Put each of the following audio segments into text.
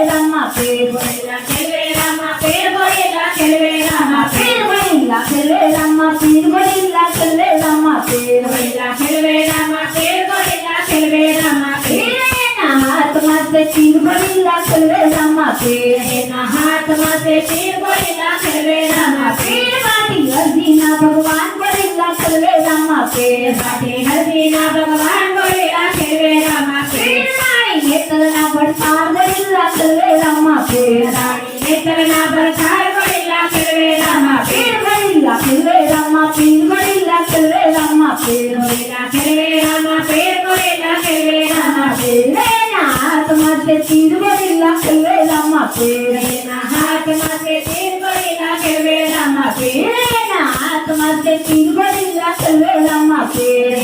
Rama पेड़ बड़ेला खेलवे रामा पेड़ बड़ेला खेलवे रामा पेड़ बड़ेला खेलवे रामा पेड़ बड़ेला खेलवे रामा पेड़ बड़ेला खेलवे रामा पेड़ बड़ेला खेलवे रामा पेड़ हाथ माथे तीर बड़ेला खेलवे रामा पेड़ ना हाथ माथे तीर बड़ेला खेलवे रामा पेड़ बाटी हरदीना भगवान बड़ेला खेलवे रामा पेड़ बाटी हरदीना भगवान बड़ेला खेलवे रामा पेड़ रानी नेत्रना बरसार बड़ेला खेलवे रामा पेड़ रानी नेत्रना बरसार बड़ेला खेलवे रामा पेड़ बड़ेला खेलवे रामा पेड़ बड़ेला खेलवे रामा पेड़ बड़ेला खेलवे रामा पेड़ बड़ेला खेलवे रामा पेड़ हाथ माथे तीर बड़ेला खेलवे रामा पेड़ हाथ माथे तीर बड़ेला खेलवे रामा पेड़ हाथ माथे तीर बड़ेला खेलवे रामा पेड़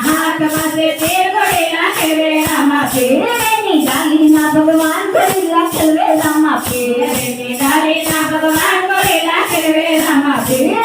हाथ माथे तीर बड़ेला खेलवे रामा पेड़ निगालीना भगवान बड़ेला खेलवे रामा पेड़ निगालीना भगवान बड़ेला खेलवे रामा पेड़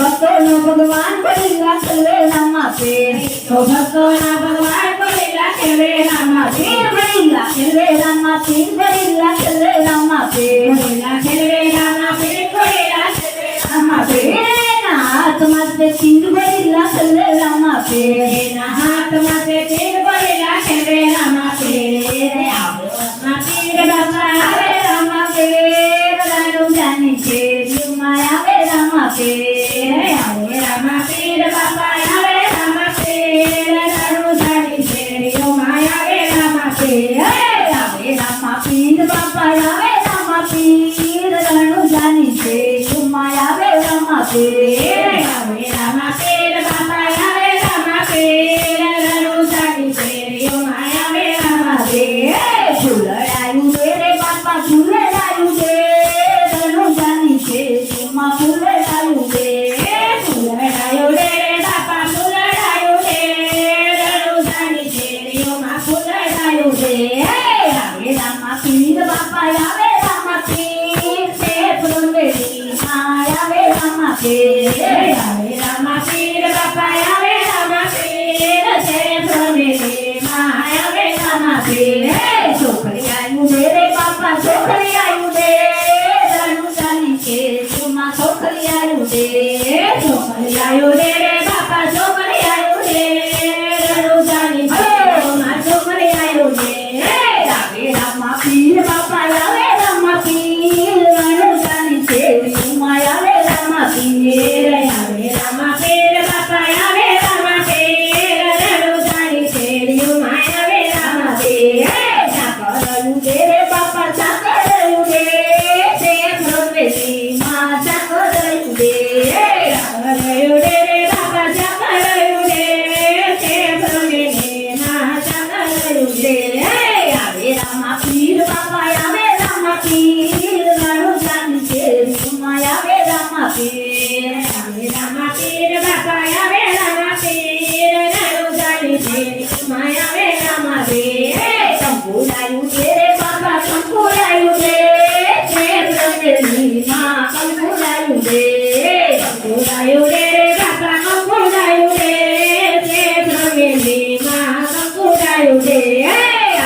भक्तों भगवान बड़ेला खेलवे रामा पेड़ भक्तों भगवान बड़ेला खेलवे रामा पेड़ बड़ेला खेलवे रामा पेड़ बड़ेला खेलवे रामा पेड़ बड़ेला खेलवे रामा पेड़ बड़ेला खेलवे रामा पेड़ हाथ माथे तीर बड़ेला खेलवे रामा पेड़ हाथ माथे तीर बड़ेला खेलवे रामा पेड़ रामा पीर बाबा आवे रामा पेड़ रानू जानी छे माया वे रामा पेड़ आवे रामा पीर बाबा आवे रामा पेड़ रानू जानी छे माया वे रामा पेड़ आवे रामा पीर बाबा आवे रामा पीर रानू जानी छे माया वे रामा पेड़ आवे रामा पीर बाबा आवे रामा पेड़ रानू जानी छे माया वे रामा पेड़ फूलड़ाયું રે બાપા ફૂલડાયું રે રાનુ જાની છે मा फूलड़ाયું રે फूलड़ाયું રે બાપા ફૂલડાયું રે રાનુ જાની છે मा फूलड़ाયું रे आवे रामा पीर बापा आवे रामा पीर से फूलवेली माया वे रामा पेड़ आवे रामा पीर बापा आवे रामा पीर से फूलवेली माया वे रामा पेड़ छोकरी आयु रे बापा छोकरी आयु रे रानू जानी के तुमा छोकरी आयु रे छोकरी आयु रे बापा छोकरी आयु रे रानू जानी के तुमा छोकरी आयु रे आवे रामा पीर बापा आवे रामा पीर रानू जानी के तुमा आवे रामा पीर आवे रामा पीर बापा आवे रामा पीर रानू जानी के तुमा आवे रामा पीर रे बापा चाकरयु रे से फूलवेली मां चाकरयु रे चाकरयु रे बापा चाकरयु रे से फूलवेली मां चाकरयु रे आवे रामा पीर बापा आवे रामा पीर रानू जानी छे माया वे रामा पीर आवे रामा पीर बापा आवे रामा पीर रानू जानी छे माया वे रामा पीर कंकुड़ाયું रे बापा कंकुड़ाયું रे छे फूलवेली मां कंकुड़ाયું रे कंकुड़ाયું रे बापा कंकुड़ाયું रे छे फूलवेली मां कंकुड़ाયું रे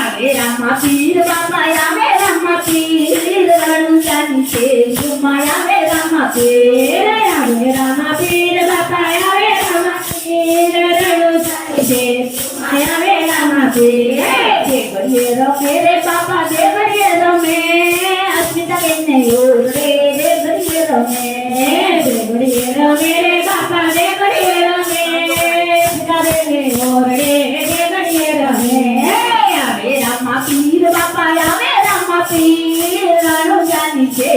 आवे रामा पीर बापा आवे रामा पीर रानू जानी छे माया वे रामा पेड़ आवे रामा पीर बापा आवे रामा पीर रानू जानी छे माया वे रामा पेड़ देवरिये रमे रे बापा देवरिये रमे अस्मिता बेने ओर रे देवरिये रमे रे बापा देवरिये रमे अस्मिता बेने ओर रे देवरिये रमे आवे रामा पीर बापा आवे रामा पीर रानू जानी छे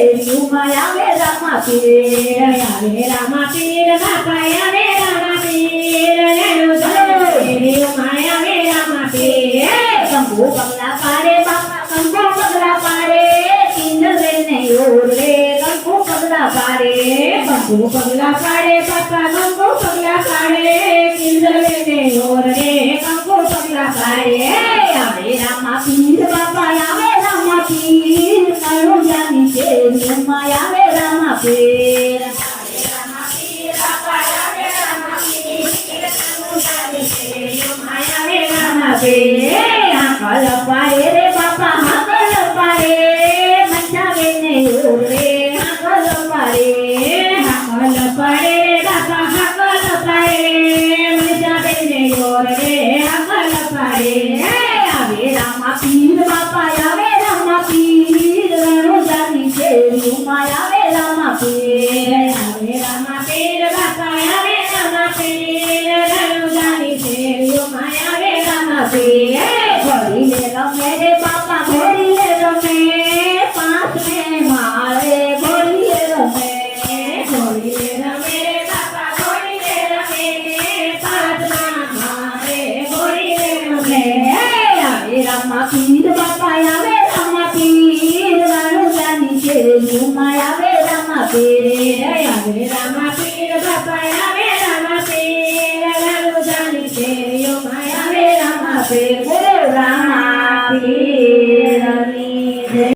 माया वे रामा पेड़ आवे रामा पीर बापा आवे रामा पीर रानू जानी छे माया वे रामा पेड़ कंकु पगला पारे बापा कंकु पगला पारे किंदरे ने ओर रे कंकु पगला पारे कंकु पगला पारे बापा कंकु पगला पारे किंदरे ने ओर रे कंकु पगला पारे आवे रामा पीर बापा आवे रामा पीर रानू जानी छे माया वे रामा पेड़ आवे रामा पीर बापा आवे रामा पीर रानू जानी छे माया वे रामा पेड़ कल पारे रे बापा कल पारे શેરીઓમાં આવે રામા પીર આવે રામા પીર બાપા આવે રામા પીર રણુજાની શેરીઓમાં આવે રામા પીર ઘોડીલે રમે રે બાપા ઘોડીલે રમે પાંચમે માળે ઘોડીલે રમે ઘોડીલે રમે રે બાપા ઘોડીલે રમે પાંચમા માળે ઘોડીલે રમે આવે રામા પીર બાપા આવે રામા પીર રણુજાની શેરીઓમાં